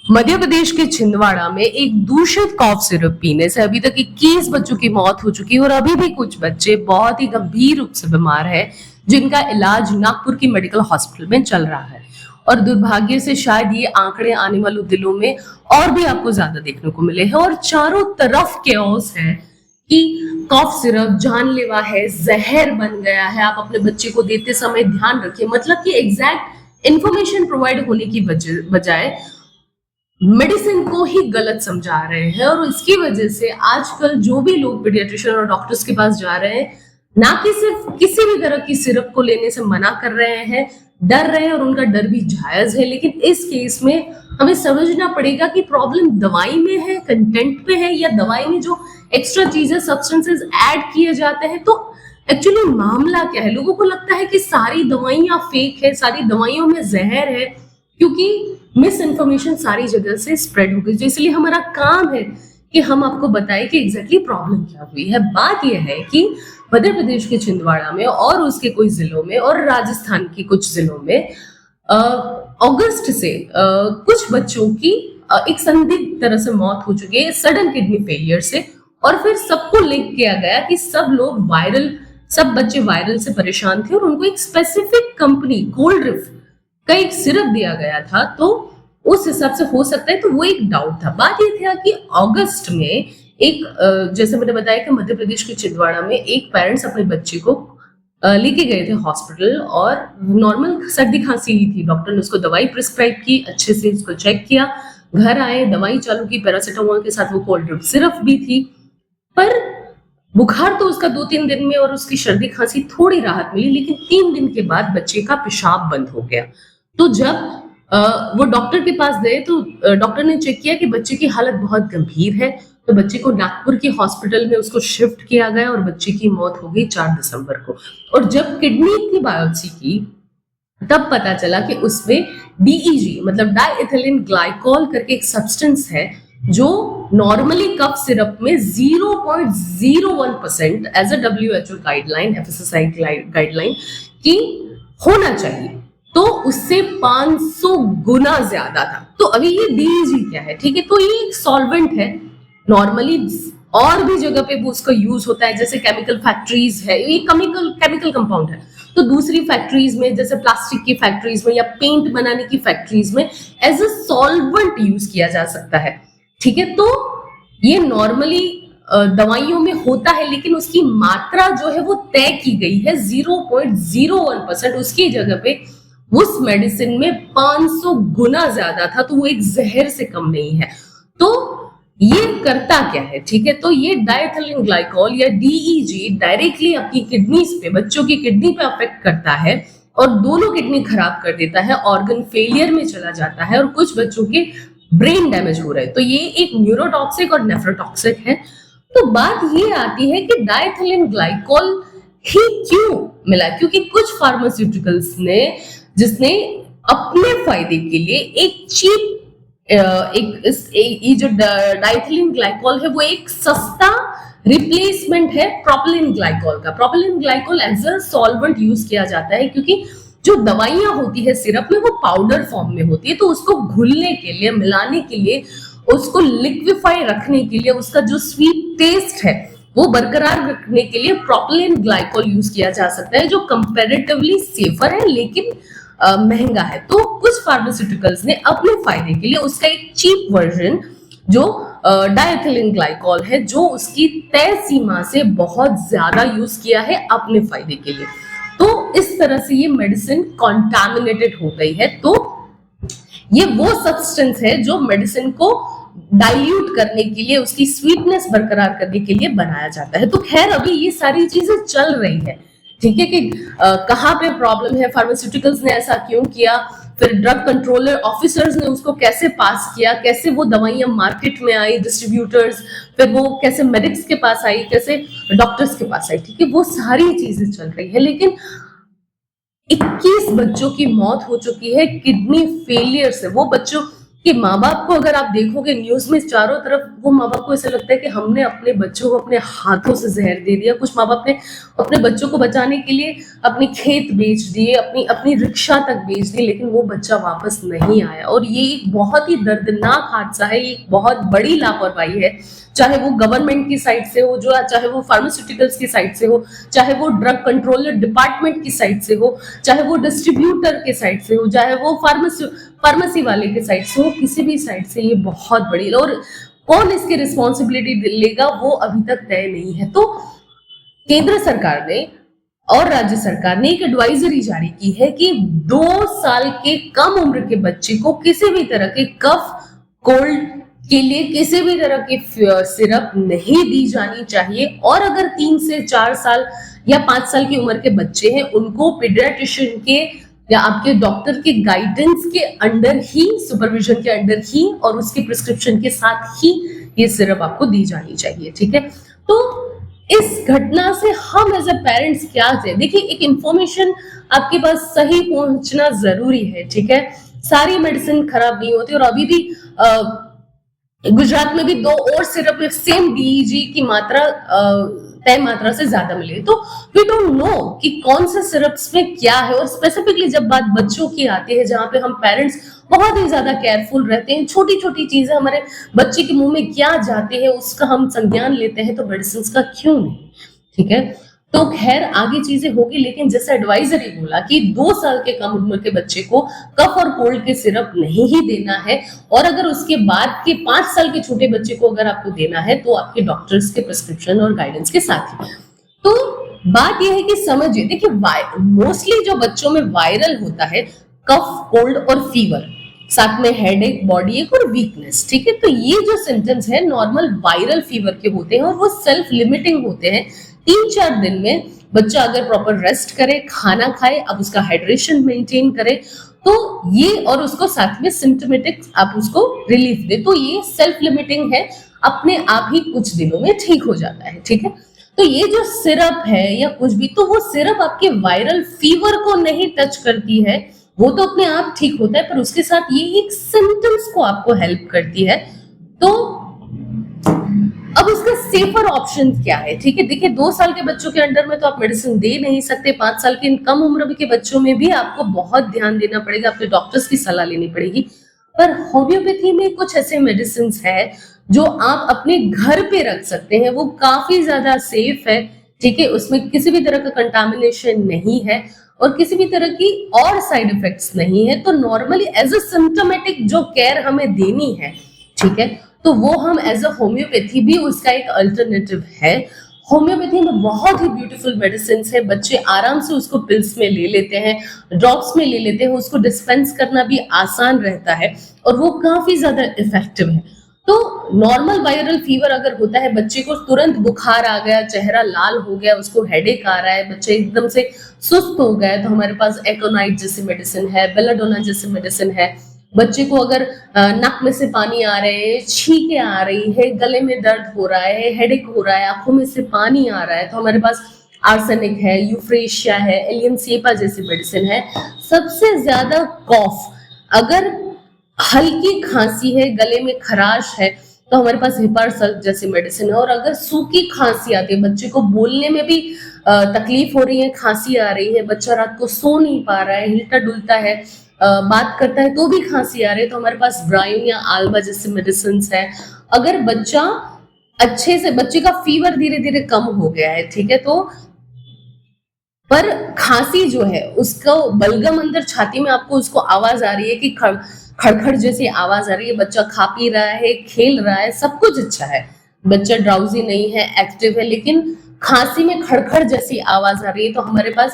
मध्य प्रदेश के छिंदवाड़ा में एक दूषित कॉफ सिरप पीने से अभी तक 21 बच्चों की मौत हो चुकी है और अभी भी कुछ बच्चे बहुत ही गंभीर रूप से बीमार हैं, जिनका इलाज नागपुर की मेडिकल हॉस्पिटल में चल रहा है। और दुर्भाग्य से शायद ये आंकड़े आने वाले दिनों में और भी आपको ज्यादा देखने को मिले हैं और चारों तरफ केओस है कि कॉफ सिरप जानलेवा है, जहर बन गया है। आप अपने बच्चे को देते समय ध्यान रखिए, मतलब कि एग्जैक्ट इंफॉर्मेशन प्रोवाइड होने की बजाय मेडिसिन को ही गलत समझा रहे हैं। और इसकी वजह से आजकल जो भी लोग पीडियाट्रिशियन और डॉक्टर्स के पास जा रहे हैं, ना कि सिर्फ किसी भी तरह की सिरप को लेने से मना कर रहे हैं, डर रहे हैं, और उनका डर भी जायज है। लेकिन इस केस में हमें समझना पड़ेगा कि प्रॉब्लम दवाई में है, कंटेंट पे है, या दवाई में जो एक्स्ट्रा चीजें सब्सटेंसेस ऐड किए जाते हैं। तो एक्चुअली मामला क्या है? लोगों को लगता है कि सारी दवाइयां फेक है, सारी दवाइयों में जहर है, क्योंकि मिस इन्फॉर्मेशन सारी जगह से स्प्रेड हो गई। तो इसलिए हमारा काम है कि हम आपको बताएं कि एग्जैक्टली प्रॉब्लम क्या हुई है। बात यह है कि मध्य प्रदेश के छिंदवाड़ा में और उसके कुछ जिलों में और राजस्थान के कुछ जिलों में अगस्त से कुछ बच्चों की एक संदिग्ध तरह से मौत हो चुकी है सडन किडनी फेलियर से। और फिर सबको लिंक किया गया कि सब बच्चे वायरल से परेशान थे और उनको एक स्पेसिफिक कंपनी कोल्ड रिफ का एक सिरप दिया गया था। तो उस हिसाब से हो सकता है, तो वो एक डाउट था। बात ये था कि अगस्त में एक जैसे मैंने बताया कि मध्य प्रदेश के छिंदवाड़ा में एक पेरेंट्स अपने बच्चे को लेके गए थे हॉस्पिटल और नॉर्मल सर्दी खांसी ही थी। डॉक्टर ने उसको दवाई प्रिस्क्राइब की, अच्छे से उसको चेक किया, घर आए, दवाई चालू की, पैरासीटामोल के साथ वो कोल्ड ड्रिप सिरप भी थी। पर बुखार तो उसका 2-3 दिन में और उसकी सर्दी खांसी थोड़ी राहत मिली, लेकिन 3 दिन के बाद बच्चे का पेशाब बंद हो गया। तो जब वो डॉक्टर के पास गए तो डॉक्टर ने चेक किया कि बच्चे की हालत बहुत गंभीर है। तो बच्चे को नागपुर की हॉस्पिटल में उसको शिफ्ट किया गया और बच्चे की मौत हो गई 4 दिसंबर को। और जब किडनी की बायोप्सी की तब पता चला कि उसमें डीईजी मतलब डाइएथिलीन ग्लाइकोल करके एक सब्सटेंस है जो नॉर्मली कफ सिरप में 0.01% as a WHO guideline, FSSAI guideline की होना चाहिए, तो उससे 500 गुना ज्यादा था। तो अभी ये डीईजी क्या है? ठीक है, तो ये एक सॉल्वेंट है, नॉर्मली और भी जगह पे वो उसका यूज होता है, जैसे केमिकल फैक्ट्रीज है, ये केमिकल कंपाउंड है। तो दूसरी फैक्ट्रीज में, जैसे प्लास्टिक की फैक्ट्रीज में या पेंट बनाने की फैक्ट्रीज में एज अ सॉल्वेंट यूज किया जा सकता है। ठीक है, तो ये नॉर्मली दवाइयों में होता है, लेकिन उसकी मात्रा जो है वो तय की गई है 0.01%। उसकी जगह पे उस मेडिसिन में 500 गुना ज्यादा था, तो वो एक जहर से कम नहीं है। तो ये करता क्या है? ठीक है, तो ये डाइएथिलीन ग्लाइकोल या डीईजी डायरेक्टली आपकी किडनीज पे, बच्चों की किडनी पे अफेक्ट करता है और दोनों किडनी खराब कर देता है, ऑर्गन फेलियर में चला जाता है और कुछ बच्चों के ब्रेन डैमेज हो रहे हैं। तो ये एक न्यूरोटॉक्सिक और नेफ्रोटॉक्सिक है। तो बात ये आती है कि डाइएथिलीन ग्लाइकोल ही क्यों मिला? क्योंकि कुछ फार्मास्यूटिकल्स ने, जिसने अपने फायदे के लिए एक चीप ये जो डाइएथिलीन ग्लाइकोल है वो एक सस्ता रिप्लेसमेंट है प्रोपिलीन ग्लाइकोल का। Propylene glycol as a solvent use किया जाता है, क्योंकि जो दवाइयां होती है सिरप में वो पाउडर फॉर्म में होती है, तो उसको घुलने के लिए, मिलाने के लिए, उसको लिक्विफाई रखने के लिए, उसका जो स्वीट टेस्ट है वो बरकरार रखने के लिए प्रोपिलीन ग्लाइकोल यूज किया जा सकता है, जो कंपैरेटिवली सेफर है लेकिन महंगा है। तो कुछ फार्मास्यूटिकल्स ने अपने फायदे के लिए उसका एक चीप वर्जन जो डाइएथिलीन ग्लाइकोल है, जो उसकी तय सीमा से बहुत ज्यादा यूज किया है अपने फायदे के लिए। तो इस तरह से ये मेडिसिन कॉन्टामिनेटेड हो गई है। तो ये वो सब्सटेंस है जो मेडिसिन को डाइल्यूट करने के लिए, उसकी स्वीटनेस बरकरार करने के लिए बनाया जाता है। तो खैर अभी ये सारी चीजें चल रही है, ठीक है, कि कहाँ पे प्रॉब्लम है, फार्मास्यूटिकल्स ने ऐसा क्यों किया, फिर ड्रग कंट्रोलर ऑफिसर्स ने उसको कैसे पास किया, कैसे वो दवाइयां मार्केट में आई, डिस्ट्रीब्यूटर्स, फिर वो कैसे मेडिक्स के पास आई, कैसे डॉक्टर्स के पास आई। ठीक है, वो सारी चीजें चल रही है। लेकिन 21 बच्चों की मौत हो चुकी है किडनी फेलियर से। वो बच्चों कि माँ बाप को अगर आप देखोगे न्यूज में चारों तरफ, वो माँ बाप को ऐसा लगता है कि हमने अपने बच्चों को अपने हाथों से जहर दे दिया। कुछ माँ बाप ने अपने बच्चों को बचाने के लिए अपने खेत बेच दिए, अपनी अपनी रिक्शा तक बेच दी, लेकिन वो बच्चा वापस नहीं आया। और ये एक बहुत ही दर्दनाक हादसा है, ये बहुत बड़ी लापरवाही है, चाहे वो गवर्नमेंट की साइड से हो, जो चाहे वो फार्मास्यूटिकल्स की साइड से हो, चाहे वो ड्रग कंट्रोलर डिपार्टमेंट की साइड से हो, चाहे वो डिस्ट्रीब्यूटर के साइड से हो, चाहे वो फार्मेसी वाले के साइड से हो, किसी भी साइड से ये बहुत बड़ी। और कौन इसकी रिस्पॉन्सिबिलिटी लेगा वो अभी तक तय नहीं है। तो केंद्र सरकार ने और राज्य सरकार ने एक एडवाइजरी जारी की है कि 2 साल के कम उम्र के बच्चे को किसी भी तरह के कफ कोल्ड के लिए किसी भी तरह की सिरप नहीं दी जानी चाहिए। और अगर 3 से 4 साल या 5 साल की उम्र के बच्चे हैं, उनको पीडियाट्रिशियन के या आपके डॉक्टर के गाइडेंस के अंडर ही, सुपरविजन के अंडर ही और उसके प्रिस्क्रिप्शन के साथ ही ये सिरप आपको दी जानी चाहिए। ठीक है, तो इस घटना से हम एज अ पेरेंट्स क्या से, देखिए एक इंफॉर्मेशन आपके पास सही पहुंचना जरूरी है। ठीक है, सारी मेडिसिन खराब नहीं होती, और अभी भी गुजरात में भी 2 और सिरप में सेम डीईजी की मात्रा तय मात्रा से ज्यादा मिली। तो वी डोंट नो कि कौन से सिरप्स में क्या है। और स्पेसिफिकली जब बात बच्चों की आती है, जहां पे हम पेरेंट्स बहुत ही ज्यादा केयरफुल रहते हैं, छोटी छोटी चीजें हमारे बच्चे के मुंह में क्या जाते हैं उसका हम संज्ञान लेते हैं, तो मेडिसिन का क्यों नहीं। ठीक है, तो खैर आगे चीजें होगी, लेकिन जैसे एडवाइजरी बोला कि 2 साल के कम उम्र के बच्चे को कफ और कोल्ड के सिरप नहीं ही देना है, और अगर उसके बाद के 5 साल के छोटे बच्चे को अगर आपको देना है तो आपके डॉक्टर्स के प्रिस्क्रिप्शन और गाइडेंस के साथ ही। तो बात यह है कि समझिए, देखिए मोस्टली जो बच्चों में वायरल होता है कफ कोल्ड और फीवर, साथ में हेडेक, बॉडी एक और वीकनेस। ठीक है, तो ये जो सिम्टम्स है नॉर्मल वायरल फीवर के होते हैं, और वो सेल्फ लिमिटिंग होते हैं। 3-4 दिन में बच्चा अगर प्रॉपर रेस्ट करे, खाना खाए, अब उसका हाइड्रेशन मेंटेन करे, तो ये, और उसको साथ में सिम्टोमेटिक आप उसको रिलीफ दे, तो ये सेल्फ लिमिटिंग है, अपने आप ही कुछ दिनों में ठीक हो जाता है। ठीक है, तो ये जो सिरप है या कुछ भी, तो वो सिरप आपके वायरल फीवर को नहीं टच करती है, वो तो अपने आप ठीक होता है, पर उसके साथ ये एक सिम्टम्स को आपको हेल्प करती है। तो अब इसका सेफर ऑप्शन क्या है। ठीक है, देखिए 2 साल के बच्चों के अंडर में तो आप मेडिसिन दे नहीं सकते, 5 साल के कम उम्र के बच्चों में भी आपको बहुत ध्यान देना पड़ेगा, अपने डॉक्टर्स की सलाह लेनी पड़ेगी। पर होम्योपैथी में कुछ ऐसे मेडिसिन है जो आप अपने घर पे रख सकते हैं, वो काफी ज्यादा सेफ है। ठीक है, उसमें किसी भी तरह का कंटामिनेशन नहीं है और किसी भी तरह की और साइड इफेक्ट्स नहीं है। तो नॉर्मली एज अ सिम्टोमेटिक जो केयर हमें देनी है, ठीक है, तो वो हम एज अ होम्योपैथी भी उसका एक अल्टरनेटिव है। होम्योपैथी में बहुत ही ब्यूटीफुल मेडिसिन है, बच्चे आराम से उसको पिल्स में ले लेते हैं, ड्रॉप्स में ले लेते हैं, उसको डिस्पेंस करना भी आसान रहता है और वो काफी ज्यादा इफेक्टिव है। तो नॉर्मल वायरल फीवर अगर होता है, बच्चे को तुरंत बुखार आ गया, चेहरा लाल हो गया, उसको हेडेक आ रहा है, बच्चे एकदम से सुस्त हो गए, तो हमारे पास एकोनाइट जैसी मेडिसिन है, बेलाडोना जैसी मेडिसिन है। बच्चे को अगर नाक में से पानी आ रहे हैं, छींके आ रही है, गले में दर्द हो रहा है, हेडेक हो रहा है, आंखों में से पानी आ रहा है, तो हमारे पास आर्सेनिक है, यूफ्रेशिया है, एलियन सेपा जैसी मेडिसिन है। सबसे ज्यादा कॉफ, अगर हल्की खांसी है, गले में खराश है, तो हमारे पास हिपारसल्फ जैसी मेडिसिन है। और अगर सूखी खांसी आती है, बच्चे को बोलने में भी तकलीफ हो रही है, खांसी आ रही है, बच्चा रात को सो नहीं पा रहा है, हिलता डुलता है, बात करता है तो भी खांसी आ रही है, तो हमारे पास ब्राइन या आल्बा जैसे मेडिसिन है। अगर बच्चा अच्छे से, बच्चे का फीवर धीरे धीरे कम हो गया है, ठीक है, तो पर खांसी जो है उसको बलगम अंदर छाती में आपको उसको आवाज आ रही है कि खड़खड़ जैसी आवाज आ रही है, बच्चा खा पी रहा है, खेल रहा है, सब कुछ अच्छा है, बच्चा ड्राउजी नहीं है, एक्टिव है, लेकिन खांसी में खड़खड़ जैसी आवाज आ रही है, तो हमारे पास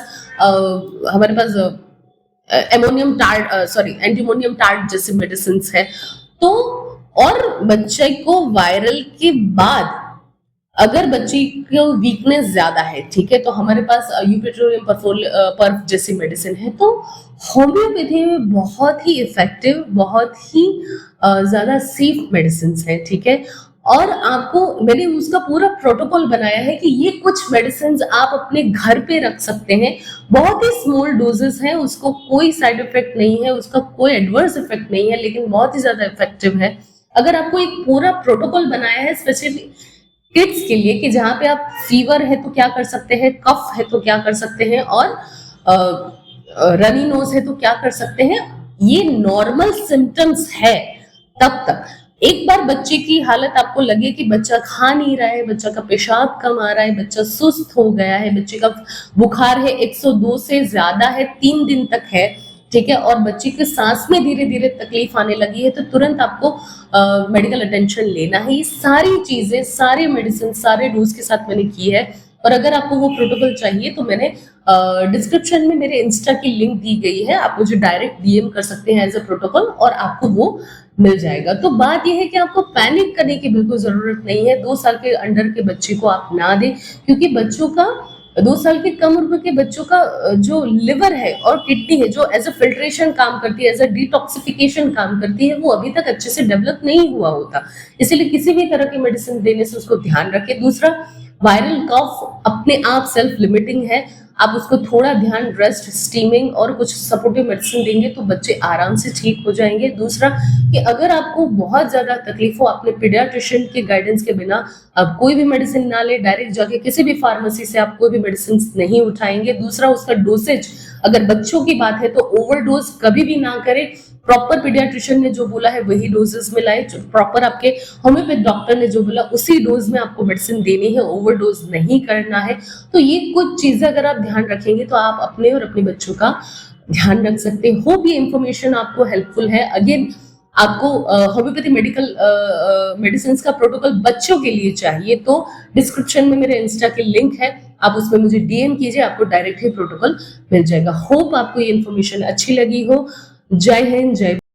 एमोनियम टार्ट, एंटीमोनियम टार्ट जैसे मेडिसिन है। तो और बच्चे को वायरल के बाद अगर बच्चे को वीकनेस ज्यादा है, ठीक है, तो हमारे पास यूपेट्रोलियम पर्फ जैसी मेडिसिन है। तो होम्योपैथी में बहुत ही इफेक्टिव, बहुत ही ज्यादा सेफ मेडिसिन है, ठीक है। और आपको मैंने उसका पूरा प्रोटोकॉल बनाया है कि ये कुछ मेडिसिन आप अपने घर पे रख सकते हैं, बहुत ही स्मॉल डोजेस है, उसको कोई साइड इफेक्ट नहीं है, उसका कोई एडवर्स इफेक्ट नहीं है, लेकिन बहुत ही ज्यादा इफेक्टिव है। अगर आपको एक पूरा प्रोटोकॉल बनाया है स्पेशली किड्स के लिए कि जहाँ पे आप फीवर है तो क्या कर सकते हैं, कफ है तो क्या कर सकते हैं, और रनी नोज है तो क्या कर सकते हैं, ये नॉर्मल सिम्टम्स है तब तक। एक बार बच्चे की हालत आपको लगे कि बच्चा खा नहीं रहा है, बच्चा का पेशाब कम आ रहा है, बच्चा सुस्त हो गया है, बच्चे का बुखार है 102 से ज्यादा है, 3 दिन तक है, ठीक है, और बच्चे के सांस में धीरे धीरे तकलीफ आने लगी है, तो तुरंत आपको मेडिकल अटेंशन लेना है। ये सारी चीजें, सारे मेडिसिन, सारे डोज के साथ मैंने की है। और अगर आपको वो प्रोटोकॉल चाहिए तो मैंने डिस्क्रिप्शन में मेरे इंस्टा की लिंक दी गई है, आप मुझे डायरेक्ट डीएम कर सकते हैं एज अ प्रोटोकॉल, और आपको वो मिल जाएगा। तो बात यह है कि आपको पैनिक करने की बिल्कुल जरूरत नहीं है। 2 साल के अंडर के बच्चे को आप ना दें, क्योंकि बच्चों का 2 साल के कम उम्र के बच्चों का जो लिवर है और किडनी है, जो एज अ फिल्ट्रेशन काम करती है, एज अ डिटॉक्सिफिकेशन काम करती है, वो अभी तक अच्छे से डेवलप नहीं हुआ होता। इसीलिए किसी भी तरह की मेडिसिन देने से उसको ध्यान रखें। दूसरा, वायरल कफ अपने आप सेल्फ लिमिटिंग है, आप उसको थोड़ा ध्यान, रेस्ट, स्टीमिंग और कुछ सपोर्टिव मेडिसिन देंगे तो बच्चे आराम से ठीक हो जाएंगे। दूसरा कि अगर आपको बहुत ज्यादा तकलीफ हो, अपने पीडियाट्रिशियन के गाइडेंस के बिना आप कोई भी मेडिसिन ना ले, डायरेक्ट जाके किसी भी फार्मेसी से आप कोई भी मेडिसिन नहीं उठाएंगे। दूसरा, उसका डोसेज, अगर बच्चों की बात है तो ओवरडोज कभी भी ना करें। प्रॉपर पीडियाट्रिशियन ने जो बोला है वही डोजेस में लाए, प्रॉपर आपके होम्योपैथ डॉक्टर ने जो बोला उसी डोज में आपको मेडिसिन देनी है, ओवरडोज नहीं करना है। तो ये कुछ चीजें अगर आप ध्यान रखेंगे तो आप अपने और अपने बच्चों का ध्यान रख सकते हैं। होप ये इंफॉर्मेशन आपको हेल्पफुल है। अगेन, आपको होम्योपैथी मेडिकल मेडिसिन का प्रोटोकॉल बच्चों के लिए चाहिए तो डिस्क्रिप्शन में मेरे इंस्टा की लिंक है, आप उसमें मुझे डीएम कीजिए, आपको डायरेक्ट ही प्रोटोकॉल मिल जाएगा। होप आपको ये इन्फॉर्मेशन अच्छी लगी हो। जय हिंद, जय